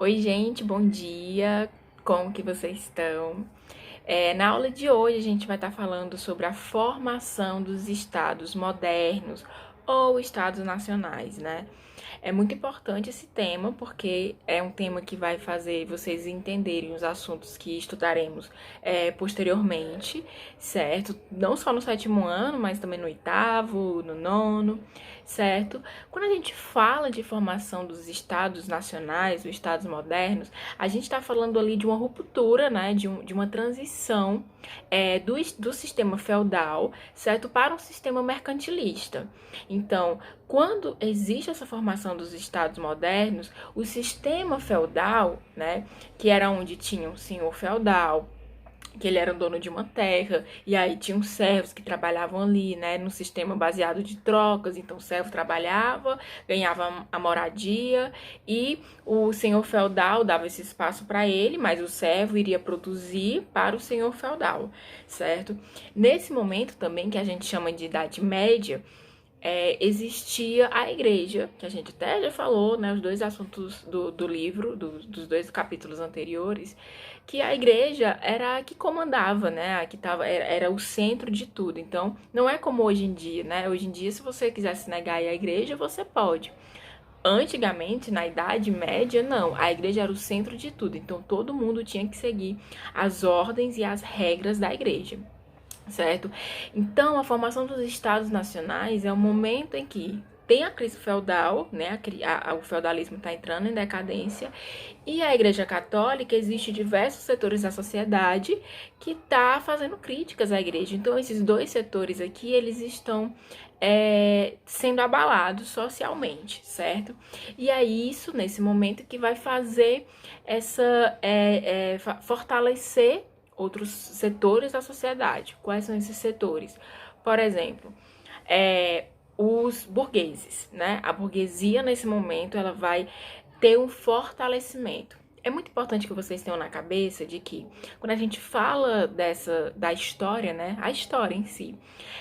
Oi, gente, bom dia. Como que vocês estão? Na aula de hoje a gente vai estar falando sobre a formação dos estados modernos ou estados nacionais, né? É muito importante esse tema porque é um tema que vai fazer vocês entenderem os assuntos que estudaremos posteriormente, certo? Não só no sétimo ano, mas também no oitavo, no nono, certo? Quando a gente fala de formação dos estados nacionais, dos estados modernos, a gente está falando ali de uma ruptura, né? De uma transição do sistema feudal, certo? Para um sistema mercantilista. Então, quando existe essa formação dos estados modernos, o sistema feudal, né, que era onde tinha um senhor feudal, que ele era o dono de uma terra, e aí tinham servos que trabalhavam ali, né, no sistema baseado de trocas, então o servo trabalhava, ganhava a moradia, e o senhor feudal dava esse espaço para ele, mas o servo iria produzir para o senhor feudal, certo? Nesse momento também, que a gente chama de Idade Média, existia a igreja, que a gente até já falou, né, os dois assuntos do livro, dos dois capítulos anteriores, que a igreja era a que comandava, né, a que era o centro de tudo. Então, não é como hoje em dia, né? Hoje em dia, se você quiser se negar a ir à igreja, você pode. Antigamente, na Idade Média, não. A igreja era o centro de tudo. Então, todo mundo tinha que seguir as ordens e as regras da igreja, certo? Então, a formação dos estados nacionais é o momento em que tem a crise feudal, né? O feudalismo está entrando em decadência, e a Igreja Católica, existe diversos setores da sociedade que tá fazendo críticas à igreja. Então, esses dois setores aqui, eles estão sendo abalados socialmente, certo? E é isso, nesse momento, que vai fazer fortalecer outros setores da sociedade. Quais são esses setores? Por exemplo, os burgueses, né? A burguesia, nesse momento, ela vai ter um fortalecimento. É muito importante que vocês tenham na cabeça de que, quando a gente fala da história, né? A história em si,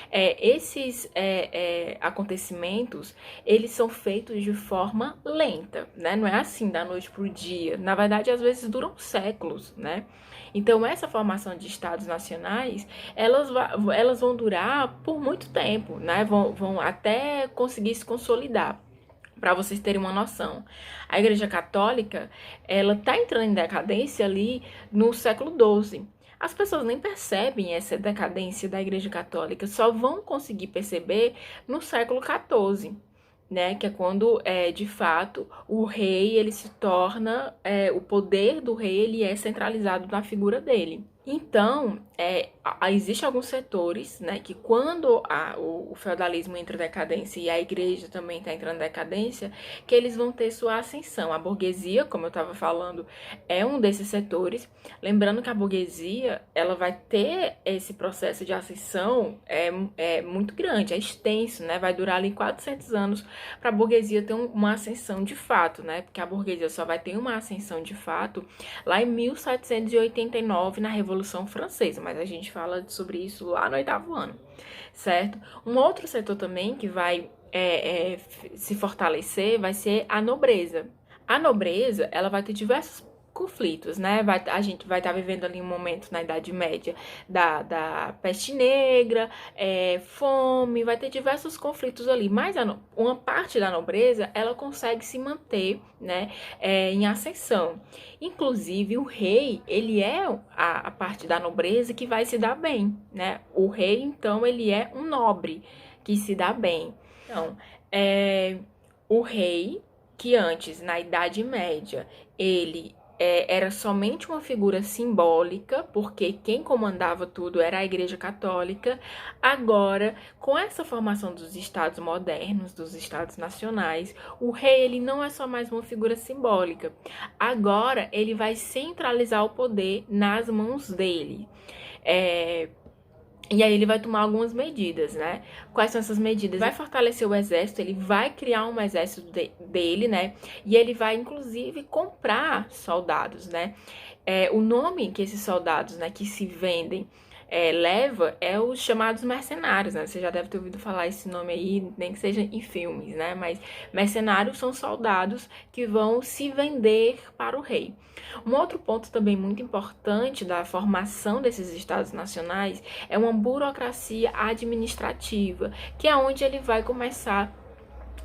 esses acontecimentos, eles são feitos de forma lenta, né? Não é assim da noite para o dia. Na verdade, às vezes duram séculos, né? Então, essa formação de estados nacionais, elas vão durar por muito tempo, né? Vão até conseguir se consolidar. Para vocês terem uma noção, a Igreja Católica, ela tá entrando em decadência ali no século XII. As pessoas nem percebem essa decadência da Igreja Católica, só vão conseguir perceber no século XIV, né? Que é quando, de fato, o rei ele se torna, o poder do rei ele é centralizado na figura dele. Então, existem alguns setores, né, que quando o feudalismo entra em decadência e a igreja também está entrando em decadência, que eles vão ter sua ascensão. A burguesia, como eu estava falando, é um desses setores. Lembrando que a burguesia, ela vai ter esse processo de ascensão muito grande, é extenso, né, vai durar ali 400 anos para a burguesia ter uma ascensão de fato, né, porque a burguesia só vai ter uma ascensão de fato lá em 1789, na Revolução Francesa, mas a gente fala sobre isso lá no oitavo ano, certo? Um outro setor também que vai se fortalecer vai ser a nobreza. A nobreza, ela vai ter diversos conflitos, né? A gente vai estar vivendo ali um momento na Idade Média da peste negra, fome, vai ter diversos conflitos ali, mas uma parte da nobreza, ela consegue se manter, né, em ascensão. Inclusive, o rei, ele é a parte da nobreza que vai se dar bem, né? O rei, então, ele é um nobre que se dá bem. Então, o rei, que antes, na Idade Média, ele era somente uma figura simbólica, porque quem comandava tudo era a Igreja Católica. Agora, com essa formação dos estados modernos, dos estados nacionais, o rei ele não é só mais uma figura simbólica. Agora, ele vai centralizar o poder nas mãos dele. E aí ele vai tomar algumas medidas, né? Quais são essas medidas? Vai fortalecer o exército, ele vai criar um exército dele, né? E ele vai, inclusive, comprar soldados, né? O nome que esses soldados, né, que se vendem leva é os chamados mercenários, né? Você já deve ter ouvido falar esse nome aí, nem que seja em filmes, né? Mas mercenários são soldados que vão se vender para o rei. Um outro ponto também muito importante da formação desses estados nacionais é uma burocracia administrativa, que é onde ele vai começar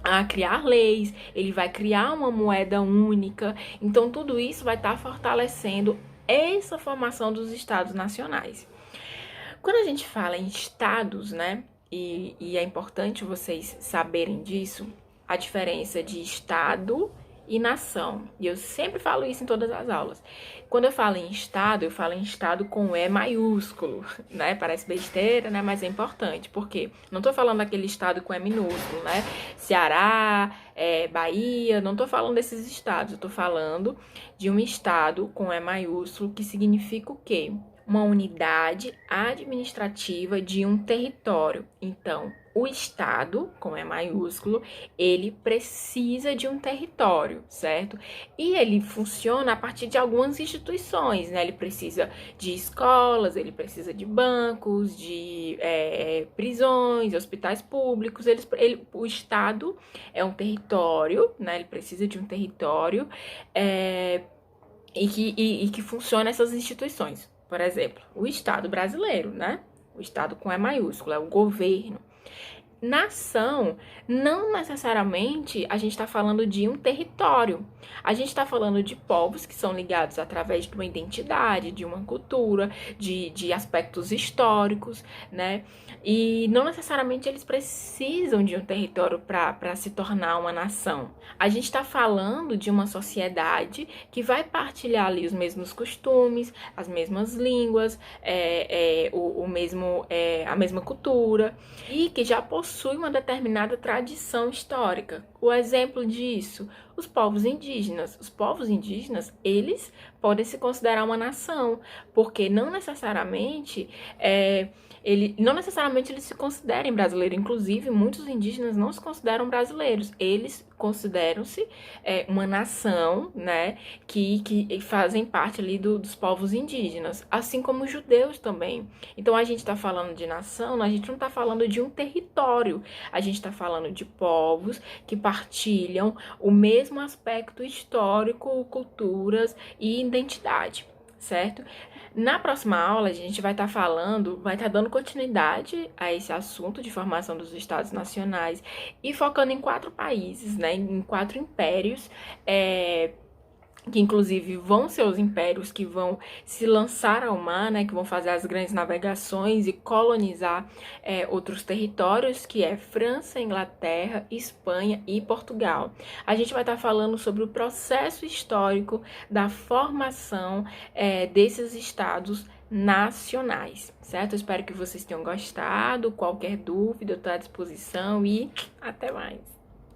a criar leis, ele vai criar uma moeda única. Então, tudo isso vai estar fortalecendo essa formação dos estados nacionais. Quando a gente fala em estados, né, e é importante vocês saberem disso, a diferença de estado e nação. E eu sempre falo isso em todas as aulas. Quando eu falo em estado com E maiúsculo, né? Parece besteira, né? Mas é importante. Por quê? Não tô falando daquele estado com E minúsculo, né? Ceará, Bahia, não tô falando desses estados. Eu tô falando de um estado com E maiúsculo, que significa o quê? Uma unidade administrativa de um território. Então, o Estado, com E maiúsculo, ele precisa de um território, certo? E ele funciona a partir de algumas instituições, né? Ele precisa de escolas, ele precisa de bancos, de prisões, hospitais públicos. O Estado é um território, né? Ele precisa de um território e que funciona essas instituições. Por exemplo, o Estado brasileiro, né? O Estado com E maiúsculo, é o governo. Nação, não necessariamente a gente está falando de um território. A gente está falando de povos que são ligados através de uma identidade, de uma cultura, de aspectos históricos, né? E não necessariamente eles precisam de um território para se tornar uma nação. A gente está falando de uma sociedade que vai partilhar ali os mesmos costumes, as mesmas línguas, a mesma cultura, e que já possui uma determinada tradição histórica. O exemplo disso, os povos indígenas. Os povos indígenas, eles podem se considerar uma nação, porque não necessariamente eles se considerem brasileiros. Inclusive, muitos indígenas não se consideram brasileiros. Eles consideram-se uma nação, né, que fazem parte ali dos povos indígenas, assim como os judeus também. Então, a gente está falando de nação, a gente não está falando de um território, a gente está falando de povos que partilham o mesmo aspecto histórico, culturas e identidade, certo? Na próxima aula, a gente vai estar dando continuidade a esse assunto de formação dos estados nacionais e focando em 4 países, né, em 4 impérios, que inclusive vão ser os impérios que vão se lançar ao mar, né, que vão fazer as grandes navegações e colonizar outros territórios, que é França, Inglaterra, Espanha e Portugal. A gente vai estar falando sobre o processo histórico da formação desses estados nacionais, certo? Eu espero que vocês tenham gostado. Qualquer dúvida, eu estou à disposição e até mais!